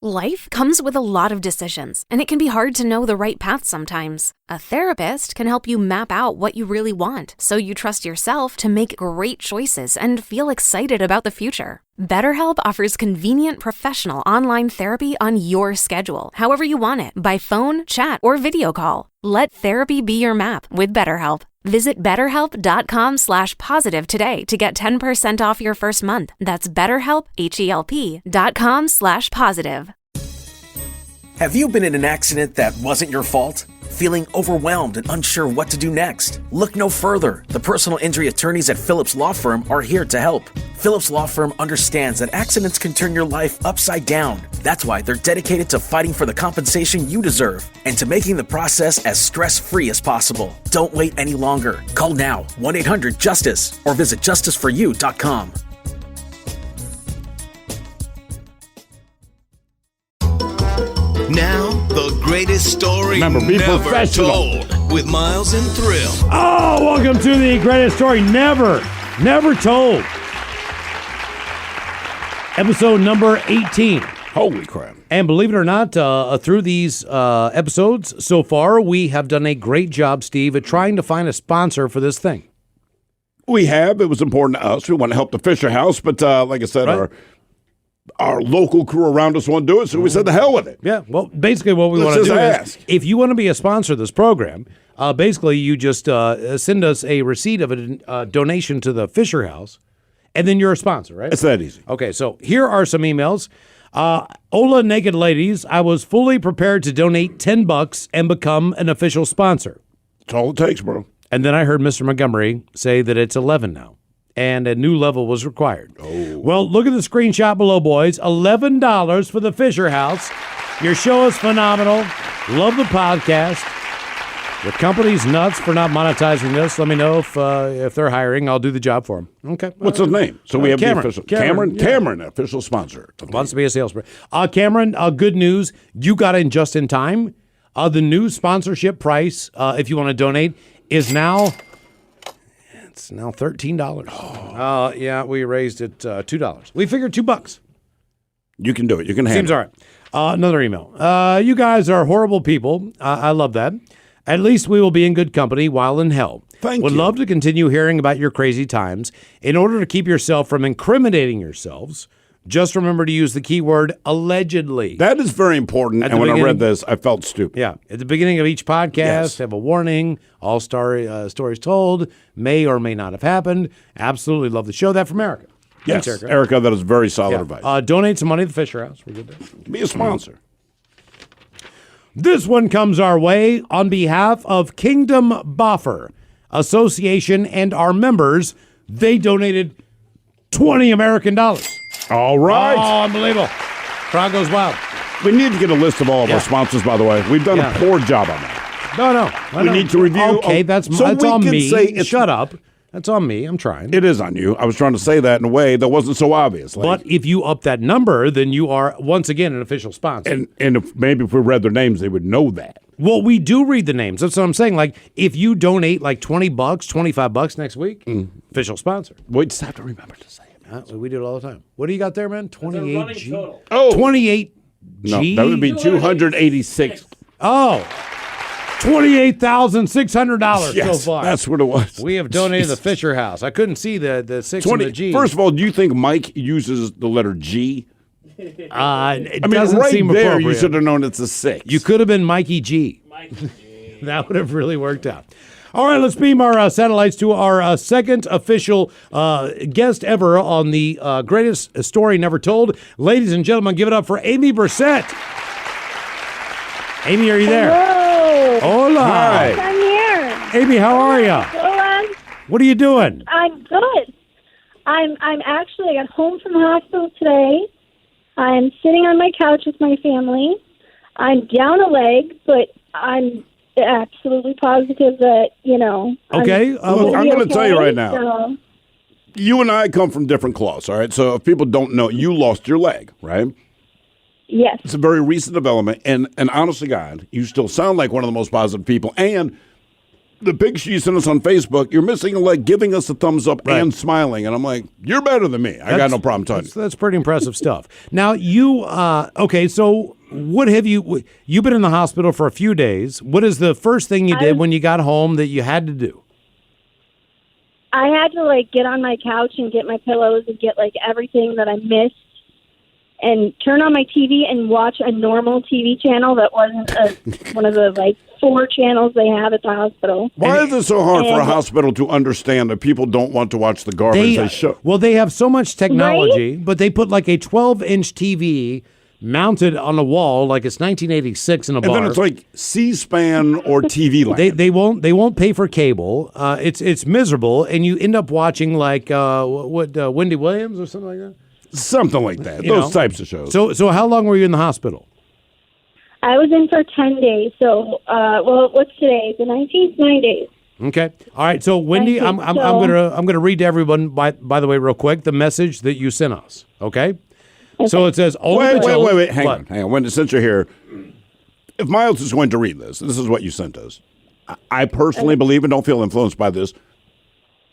Life comes with a lot of decisions, and it can be hard to know the right path sometimes. A therapist can help you map out what you really want, so you trust yourself to make great choices and feel excited about the future. BetterHelp offers convenient professional online therapy on your schedule, however you want it, by phone, chat, or video call. Let therapy be your map with BetterHelp. Visit BetterHelp.com/positive today to get 10% off your first month. That's BetterHelp, HELP.com/positive. Have you been in an accident that wasn't your fault? Feeling overwhelmed and unsure what to do next? Look no further. The personal injury attorneys at Phillips Law Firm are here to help. Phillips Law Firm understands that accidents can turn your life upside down. That's why they're dedicated to fighting for the compensation you deserve and to making the process as stress-free as possible. Don't wait any longer. Call now, 1-800-JUSTICE, or visit justiceforyou.com. Now, the greatest story Remember, be never professional. told with Miles and Thrill. Oh, welcome to the greatest story never told. Episode number 18. Holy crap. And believe it or not, through these episodes so far, we have done a great job, Steve, at trying to find a sponsor for this thing. We have. It was important to us. We want to help the Fisher House, but like I said, Right. our local crew around us want to do it, so we said the hell with it. Yeah, well, basically what we Let's want to do just is, ask. if you want to be a sponsor of this program, basically you just send us a receipt of a donation to the Fisher House, and then you're a sponsor, right? It's that easy. Okay, so here are some emails. Ola Naked Ladies, I was fully prepared to donate $10 and become an official sponsor. That's all it takes, bro. And then I heard Mr. Montgomery say that it's 11 now, and a new level was required. Oh. Well, look at the screenshot below, boys. $11 for the Fisher House. Your show is phenomenal. Love the podcast. The company's nuts for not monetizing this. Let me know if they're hiring. I'll do the job for them. Okay. What's his name? So we have Cameron. the official Cameron, yeah. Cameron, official sponsor. Wants to be a salesperson. Cameron, good news. You got in just in time. The new sponsorship price, if you want to donate, is now $13. Oh. Yeah, we raised it $2. We figured $2. You can do it. You can handle Seems all right. Another email. You guys are horrible people. I love that. At least we will be in good company while in hell. Would love to continue hearing about your crazy times. In order to keep yourself from incriminating yourselves, just remember to use the keyword allegedly. That is very important. And when I read this, I felt stupid. Yeah. At the beginning of each podcast, have a warning. All stories told may or may not have happened. Absolutely love the show. That from Erica. Yes, Thanks, Erica, that is very solid advice. Donate some money to the Fisher House. We're good there. Be a sponsor. This one comes our way on behalf of Kingdom Boffer Association and our members. They donated $20 American. All right. Oh, unbelievable. Crowd goes wild. We need to get a list of all of our sponsors, by the way. We've done a poor job on that. No. We need to review. Okay, that's on me. Shut up. That's on me. I'm trying. It is on you. I was trying to say that in a way that wasn't so obvious. But if you up that number, then you are, once again, an official sponsor. And if we read their names, they would know that. Well, we do read the names. That's what I'm saying. Like, if you donate like $20, $25 next week, official sponsor. We just have to remember to say it. We do it all the time. What do you got there, man? 28G? Oh. 28G? No, that would be 286. Oh. $28,600 yes, so far. That's what it was. We have donated the Fisher House. I couldn't see the 6 and the G. First of all, do you think Mike uses the letter G? It doesn't right seem there, you should have known it's a 6. You could have been Mikey G. That would have really worked out. All right, let's beam our satellites to our second official guest ever on the greatest story never told. Ladies and gentlemen, give it up for Amy Brissett. Amy, are you there? Hello. Hola. Hi. I'm here. Amy, how are you? Hola. What are you doing? I'm good. I'm actually at home from the hospital today. I'm sitting on my couch with my family. I'm down a leg, but I'm absolutely positive that, Okay. I'm going to tell you right now. So. You and I come from different cloths, all right? So if people don't know, you lost your leg, right? Yes. It's a very recent development, and honest to God, you still sound like one of the most positive people, and the picture you sent us on Facebook, you're missing a leg, giving us a thumbs up and smiling. And I'm like, you're better than me. I got no problem telling you. That's pretty impressive stuff. Now, you, okay, so what have you've been in the hospital for a few days. What is the first thing you did when you got home that you had to do? I had to, like, get on my couch and get my pillows and get, like, everything that I missed and turn on my TV and watch a normal TV channel that wasn't one of the, like, 4 channels they have at the hospital. Why is it so hard for a hospital to understand that people don't want to watch the garbage they show? Well, they have so much technology, Right? but they put like a 12-inch TV mounted on a wall like it's 1986 in a bar. And then it's like C-SPAN or TV land. They won't pay for cable. It's miserable, and you end up watching like Wendy Williams or something like that. Something like that. Those types of shows. So how long were you in the hospital? I was in for 10 days. So, what's today? The 19th, 9 days. Okay. All right. So Wendy, I'm gonna read to everyone by the way real quick the message that you sent us. Okay. So it says, wait. Hang on. Wendy, since you're here, if Miles is going to read this is what you sent us. I personally believe, and don't feel influenced by this,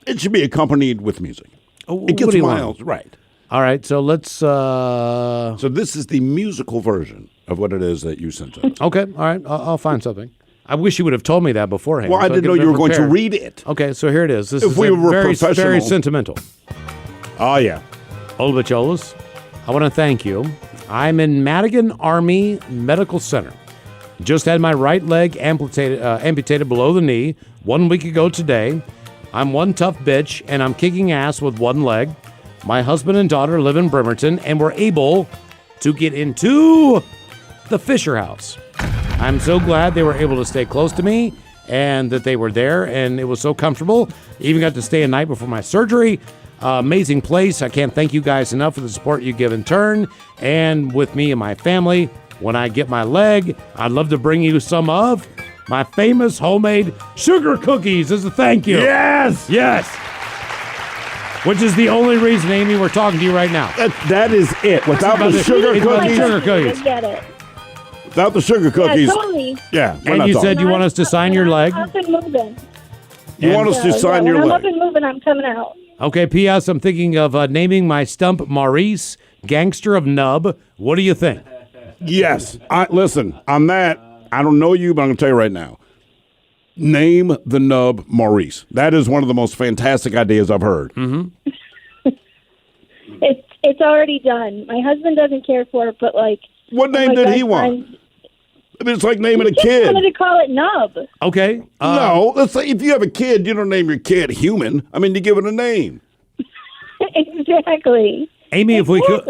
it should be accompanied with music. It gets Miles right. All right, so let's. So this is the musical version of what it is that you sent us. Okay, all right, I'll find something. I wish you would have told me that beforehand. Well, I didn't know you were going to read it. Okay, so here it is. This if is we were very, professional. very sentimental. Oh, yeah. Olbacholas, I want to thank you. I'm in Madigan Army Medical Center. Just had my right leg amputated below the knee 1 week ago today. I'm one tough bitch, and I'm kicking ass with one leg. My husband and daughter live in Bremerton, and were able to get into the Fisher House. I'm so glad they were able to stay close to me and that they were there, and it was so comfortable. Even got to stay a night before my surgery. Amazing place. I can't thank you guys enough for the support you give in turn. And with me and my family, when I get my leg, I'd love to bring you some of my famous homemade sugar cookies as a thank you. Yes! Yes! Which is the only reason, Amy, we're talking to you right now. That is it. Without the sugar cookies. I get it. Without the sugar cookies. Yeah, totally. Yeah. And you said you want us to sign your leg? I'm up and moving. You want us to sign your when leg? I'm up and moving, I'm coming out. Okay, P.S. I'm thinking of naming my stump Maurice, Gangster of Nub. What do you think? Yes. Listen, on that, I don't know you, but I'm going to tell you right now. Name the nub Maurice. That is one of the most fantastic ideas I've heard. Mm-hmm. It's already done. My husband doesn't care for it, but like. What name did he want? I mean, it's like naming a kid. I wanted to call it Nub. Okay. No, let's say if you have a kid, you don't name your kid Human. I mean, you give it a name. Exactly. Amy, if we could.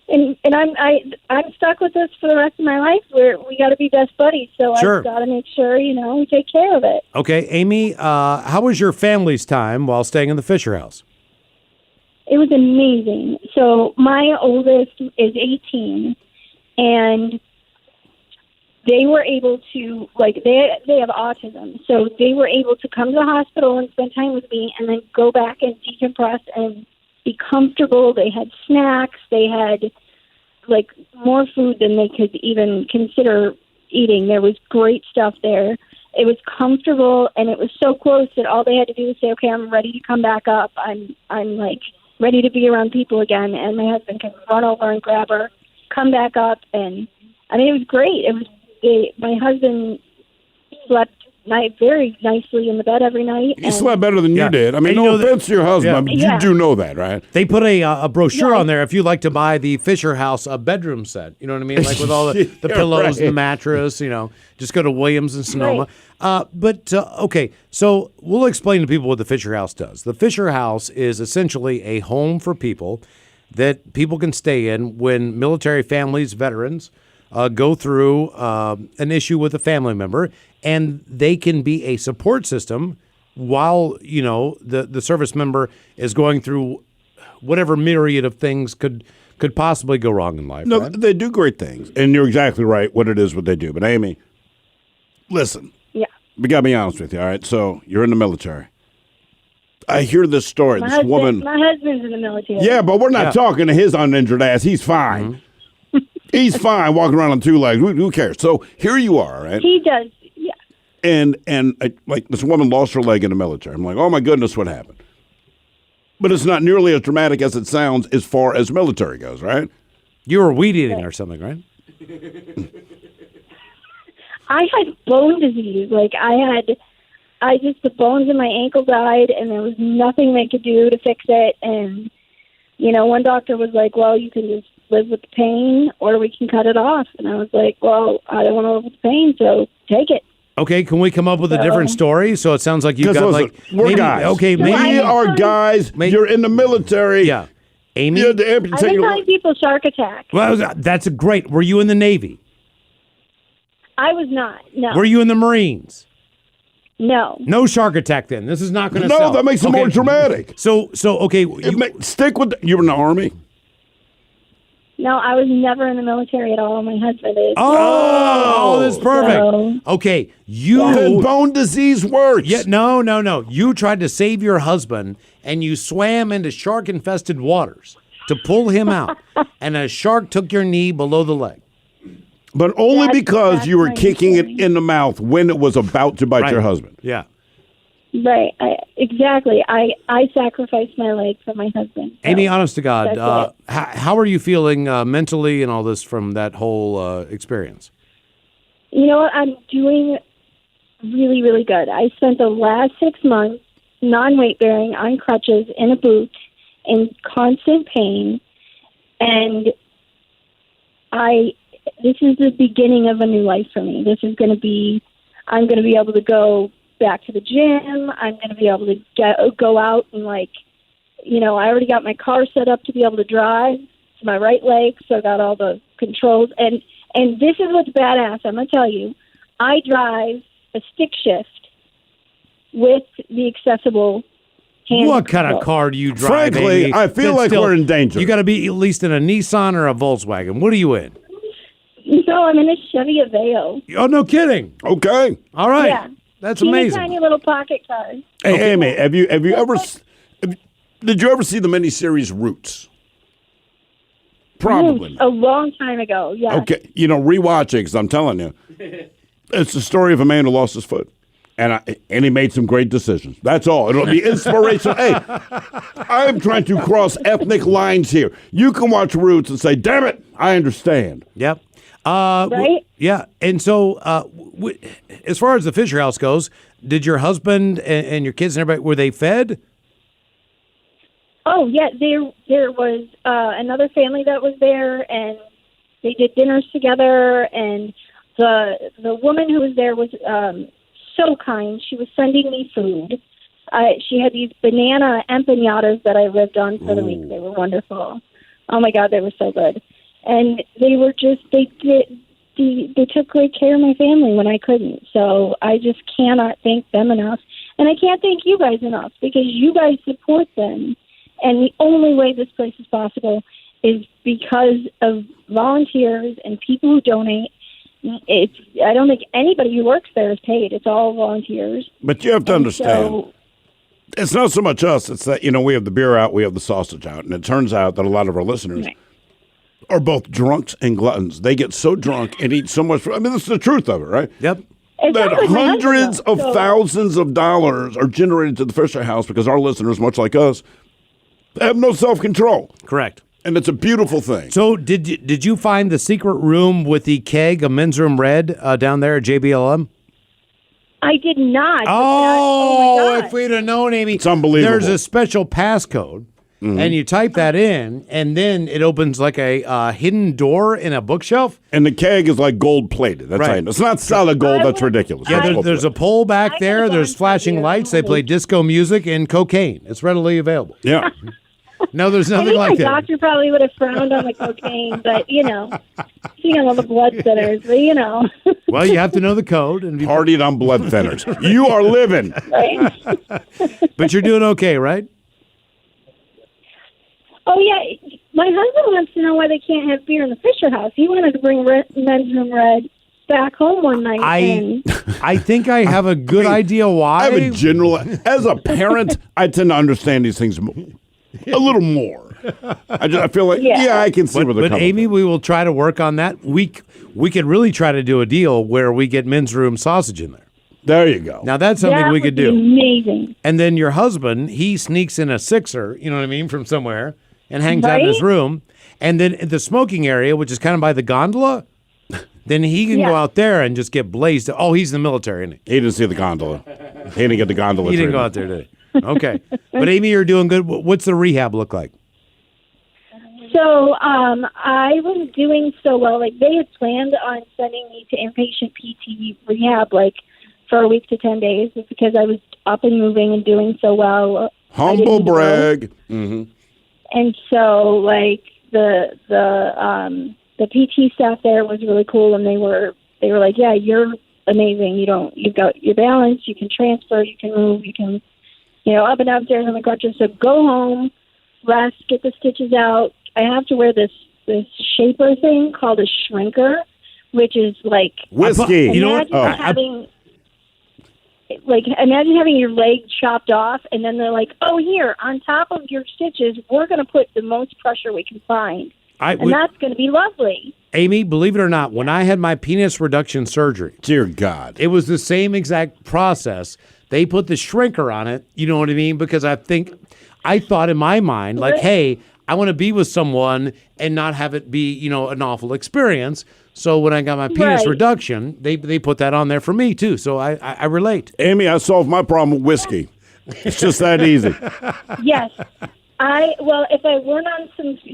And I'm stuck with this for the rest of my life. We got to be best buddies, so Sure. I've got to make sure we take care of it. Okay, Amy, how was your family's time while staying in the Fisher House? It was amazing. So my oldest is 18, and they were able to, like, they have autism, so they were able to come to the hospital and spend time with me, and then go back and decompress and be comfortable. They had snacks. They had, like, more food than they could even consider eating. There was great stuff there. It was comfortable, and it was so close that all they had to do was say, okay, I'm ready to come back up. I'm like, ready to be around people again. And my husband can run over and grab her, come back up. And, I mean, it was great. My husband slept very nicely in the bed every night. He slept better than you did. I mean, no offense to your husband, but you do know that, right? They put a brochure on there if you'd like to buy the Fisher House bedroom set. You know what I mean? Like with all the pillows and the mattress, just go to Williams and Sonoma. Right. Okay, so we'll explain to people what the Fisher House does. The Fisher House is essentially a home for people that people can stay in when military families, veterans, go through an issue with a family member, and they can be a support system while, the service member is going through whatever myriad of things could possibly go wrong in life. No, right? They do great things, and you're exactly right what it is what they do. But, Amy, listen. Yeah. We got to be honest with you, all right? So you're in the military. I hear this story. My Woman. My husband's in the military. Yeah, but we're not talking to his uninjured ass. He's fine. Mm-hmm. He's fine walking around on two legs. Who cares? So here you are, right? He does, yeah. And like this woman lost her leg in the military. I'm like, oh my goodness, what happened? But it's not nearly as dramatic as it sounds as far as military goes, right? You were weed eating or something, right? I had bone disease. Like the bones in my ankle died, and there was nothing they could do to fix it. And one doctor was like, "Well, you can just live with the pain, or we can cut it off." And I was like, "Well, I don't want to live with the pain, so take it." Okay, can we come up with a different story? So it sounds like you've got we're guys. Okay, we are guys. You're in the military. Yeah, Amy. I've been telling people shark attack. Well, that's great. Were you in the Navy? I was not. No. Were you in the Marines? No. No shark attack. Then this is not going to. No, sell. that makes it more dramatic. So okay. Stick with. You were in the Army. No, I was never in the military at all. My husband is. Oh, that's perfect. So, Okay, Then bone disease works. Yeah, no. You tried to save your husband, and you swam into shark-infested waters to pull him out, and a shark took your knee below the leg. But only because you were my kicking it story. in the mouth when it was about to bite your husband. Yeah. right. Exactly. I sacrificed my leg for my husband. So Amy, honest to God, that's it. how are you feeling mentally and all this from that whole experience? You know what? I'm doing really, really good. I spent the last 6 months non-weight bearing on crutches in a boot in constant pain, and this is the beginning of a new life for me. I'm going to be able to go back to the gym. I'm going to be able to go out and I already got my car set up to be able to drive. It's my right leg, so I got all the controls. And this is what's badass. I'm going to tell you. I drive a stick shift with the accessible hand What kind control. of car do you drive, Frankly, Amy? I feel like we're in danger. You got to be at least in a Nissan or a Volkswagen. What are you in? No, I'm in a Chevy Aveo. Oh, no kidding. Okay. All right. Yeah. That's Teeny amazing. tiny little pocket car. Hey, Amy, did you ever see the miniseries Roots? Probably. A long time ago, yeah. Okay, rewatch it because I'm telling you, it's the story of a man who lost his foot, and he made some great decisions. That's all. It'll be inspirational. Hey, I'm trying to cross ethnic lines here. You can watch Roots and say, "Damn it, I understand." Yep. Right? Yeah. And so, as far as the Fisher House goes, did your husband and your kids and everybody, were they fed? Oh, yeah. There was another family that was there, and they did dinners together. And the woman who was there was so kind. She was sending me food. She had these banana empanadas that I lived on for the week. They were wonderful. Oh my God, they were so good. And they were they took great care of my family when I couldn't. So I just cannot thank them enough. And I can't thank you guys enough because you guys support them. And the only way this place is possible is because of volunteers and people who donate. I don't think anybody who works there is paid. It's all volunteers. But you have to understand, it's not so much us. It's that, we have the beer out, we have the sausage out. And it turns out that a lot of our listeners are both drunks and gluttons. They get so drunk and eat so much food. I mean, this is the truth of it, right? Yep. That hundreds of thousands of dollars are generated to the Fisher House because our listeners, much like us, have no self-control. Correct. And it's a beautiful thing. So did you find the secret room with the keg of Men's Room Red down there at JBLM? I did not. Oh, my God. if we'd have known, Amy. It's unbelievable. There's a special passcode, and you type that in, and then it opens like a hidden door in a bookshelf. And the keg is like gold-plated. That's Right. how you know. It's not solid gold. That's ridiculous. Yeah, It's there's a gold-plated. pole back I there. could've There's gone flashing for lights. They beer. play disco music and cocaine. It's readily available. Yeah. No, there's I nothing think like my that. doctor probably would have frowned on the cocaine, but all the blood thinners, but Well, you have to know the code, and Partied on blood thinners. You are living. right? but you're doing okay, right? Oh yeah, my husband wants to know why they can't have beer in the Fisher House. He wanted to bring Men's Room Red back home one night. I think I have a good idea why. I have a general. As a parent, I tend to understand these things a little more. I feel like, I can see where they're But coming Amy, from. we will try to work on that. We could really try to do a deal where we get Men's Room sausage in there. There you go. Now that's something that we would could be do. amazing. And then your husband, he sneaks in a sixer, you know what I mean, from somewhere and hangs out in his Right? room. And then in the smoking area, which is kind of by the gondola, then he can go out there and just get blazed. Oh, he's in the military, isn't he? He didn't see the gondola. He didn't get the gondola. He didn't go out there today. Okay. But Amy, you're doing good. What's the rehab look like? So I was doing so well. Like, they had planned on sending me to inpatient PT rehab, like, for a week to 10 days, just because I was up and moving and doing so well. Humble brag. Mm-hmm. And so, like, the PT staff there was really cool, and they were like, yeah, you're amazing. You've got your balance. You can transfer. You can move. You can, up and downstairs on the crutches. So go home, rest, get the stitches out. I have to wear this shaper thing called a shrinker, which is like whiskey. You know what? Imagine having your leg chopped off, and then they're like, "Oh, here on top of your stitches, we're going to put the most pressure we can find, and that's going to be lovely." Amy, believe it or not, when I had my penis reduction surgery, Dear God, it was the same exact process. They put the shrinker on it. You know what I mean? Because I thought in my mind, like, hey, I want to be with someone and not have it be, an awful experience. So when I got my penis reduction, they put that on there for me too. So I relate. Amy, I solved my problem with whiskey. It's just that easy. Yes. If I weren't on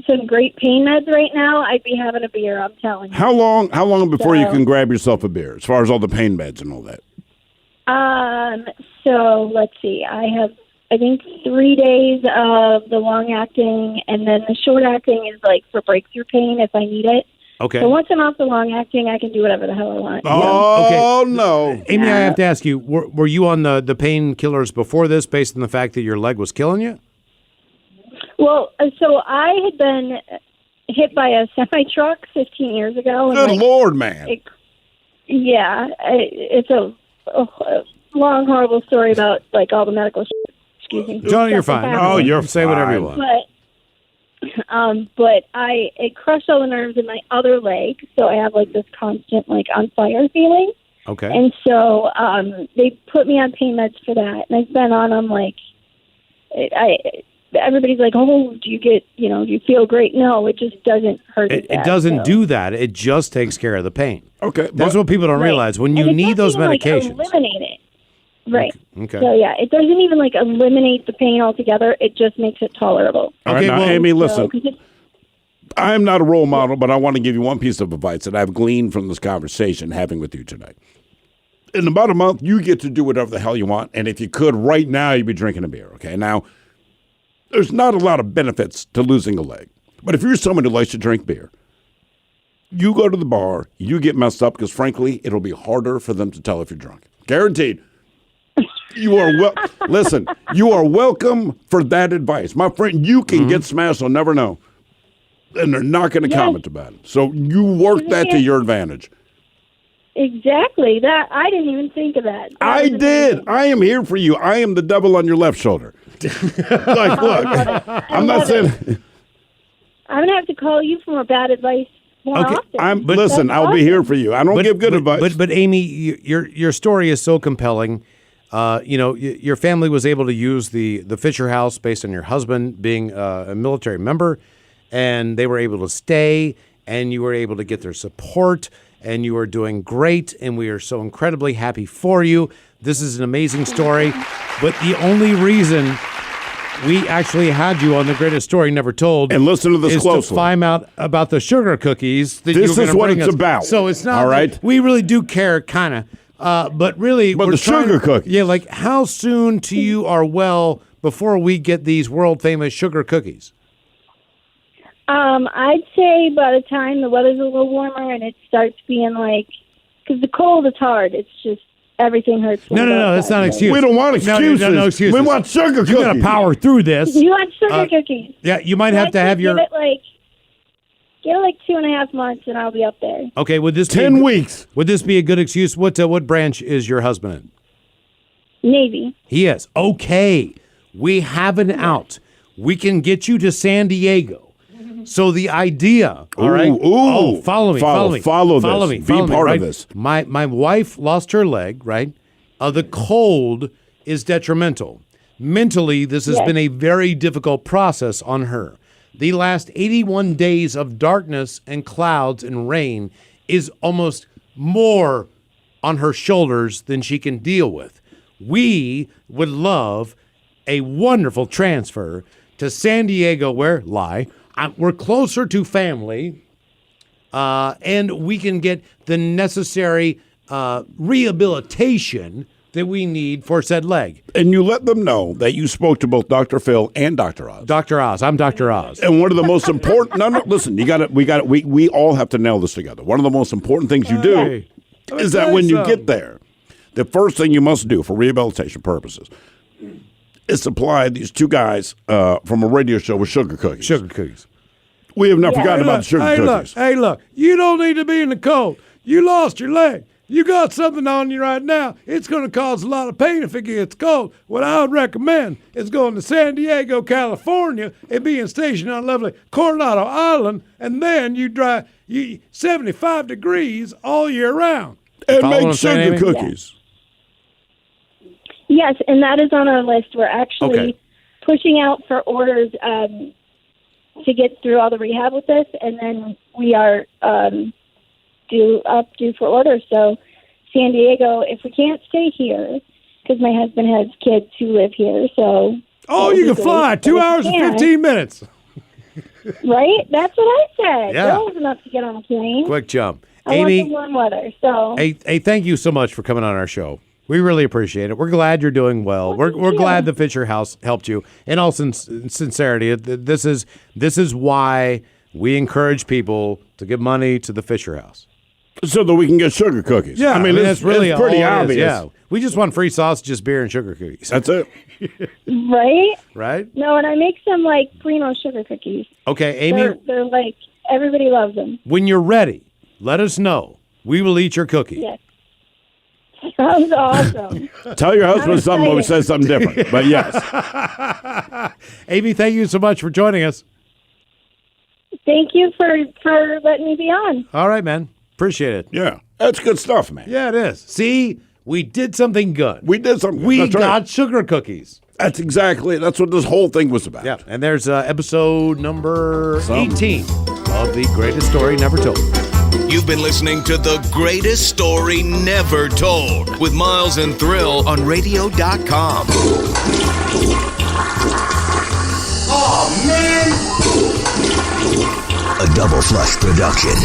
some great pain meds right now, I'd be having a beer, I'm telling you. How long before you can grab yourself a beer, as far as all the pain meds and all that? So let's see. I have, I think, 3 days of the long-acting, and then the short-acting is, like, for breakthrough pain if I need it. Okay. So once I'm off the long-acting, I can do whatever the hell I want. Oh, no. Amy, I have to ask you, were you on the painkillers before this based on the fact that your leg was killing you? Well, so I had been hit by a semi-truck 15 years ago. Good Lord, man. It's a long, horrible story about, like, all the medical shit. Excuse me. John, you're fine. Oh, you're Say whatever you want. But it crushed all the nerves in my other leg, so I have, like, this constant, like, on fire feeling. Okay. And so they put me on pain meds for that, and I've been on them, like, everybody's like, oh, do you feel great? No, it just doesn't hurt. It doesn't do that. It just takes care of the pain. Okay. That's what people don't realize. When you need those medications. Like, eliminate it. Right. Okay. So, yeah, it doesn't even, like, eliminate the pain altogether. It just makes it tolerable. All right, now, Amy, listen. So, I am not a role model, but I want to give you one piece of advice that I've gleaned from this conversation having with you tonight. In about a month, you get to do whatever the hell you want, and if you could, right now, you'd be drinking a beer, okay? Now, there's not a lot of benefits to losing a leg, but if you're someone who likes to drink beer, you go to the bar, you get messed up, because frankly, it'll be harder for them to tell if you're drunk. Guaranteed. You are listen, you are welcome for that advice. My friend, you can get smashed, I'll never know. And they're not going to comment about it. So you work that to your advantage. Exactly. That I didn't even think of that. I did. I am here for you. I am the devil on your left shoulder. Like, look, I'm not saying. I'm going to have to call you for more bad advice more often. Listen, I'll be here for you. I don't give good advice. But Amy, your story is so compelling. Your family was able to use the Fisher House based on your husband being a military member, and they were able to stay, and you were able to get their support, and you are doing great, and we are so incredibly happy for you. This is an amazing story, but the only reason we actually had you on The Greatest Story Never Told, and listen to this is closely, to find out about the sugar cookies that this is what it's us. about. So it's not all right. We really do care, kind of. But really, but the sugar cookies. Yeah, like how soon to you are well before we get these world famous sugar cookies? I'd say by the time the weather's a little warmer and it starts being like, because the cold is hard. It's just everything hurts. No, that's not an excuse. We don't want excuses. No excuses. We want sugar cookies. You got to power through this. You want sugar cookies? Yeah, you might have to have your. Give it like 2.5 months, and I'll be up there. Okay, would this 10 weeks? Would this be a good excuse? What branch is your husband in? Navy. He is. Okay, we have an out. We can get you to San Diego. So the idea, all right? Follow me. Follow this. Be part of this. My wife lost her leg, right? The cold is detrimental. Mentally, this has been a very difficult process on her. The last 81 days of darkness and clouds and rain is almost more on her shoulders than she can deal with. We would love a wonderful transfer to San Diego where, we're closer to family, and we can get the necessary rehabilitation that we need for said leg. And you let them know that you spoke to both Dr. Phil and Dr. Oz. Dr. Oz. I'm Dr. Oz. And one of the most important, listen, we all have to nail this together. One of the most important things you do is that when you get there, the first thing you must do for rehabilitation purposes is supply these two guys from a radio show with sugar cookies. Sugar cookies. We have not forgotten about the sugar cookies. Look, you don't need to be in the cold. You lost your leg. You got something on you right now. It's going to cause a lot of pain if it gets cold. What I would recommend is going to San Diego, California, and being stationed on lovely Coronado Island, and then you drive 75 degrees all year round. And make sugar cookies. Yes, and that is on our list. We're actually pushing out for orders to get through all the rehab with this, and then we are due for orders. So San Diego, if we can't stay here, because my husband has kids who live here, so... Oh, you can fly 2 hours and 15 minutes. Right? That's what I said. Yeah. Old enough to get on a plane. Quick jump. I Amy, want the warm weather, so... Hey, thank you so much for coming on our show. We really appreciate it. We're glad you're doing well. We're glad the Fisher House helped you. In all sincerity, this is why we encourage people to give money to the Fisher House. So that we can get sugar cookies. Yeah, I mean that's really it's pretty obvious. Yeah, we just want free sausages, beer, and sugar cookies. That's it. Right? Right? No, and I make some, like, Primo sugar cookies. Okay, Amy. They're like, everybody loves them. When you're ready, let us know. We will eat your cookie. Yes. Sounds awesome. Tell your husband something when we say something different. But yes. Amy, thank you so much for joining us. Thank you for letting me be on. All right, man. Appreciate it. Yeah. That's good stuff, man. Yeah, it is. See, we did something good. We did something good. We That's got right. sugar cookies. That's what this whole thing was about. Yeah, and there's episode number 18 of The Greatest Story Never Told. You've been listening to The Greatest Story Never Told with Miles and Thrill on radio.com. Oh, man! A Double Flush production.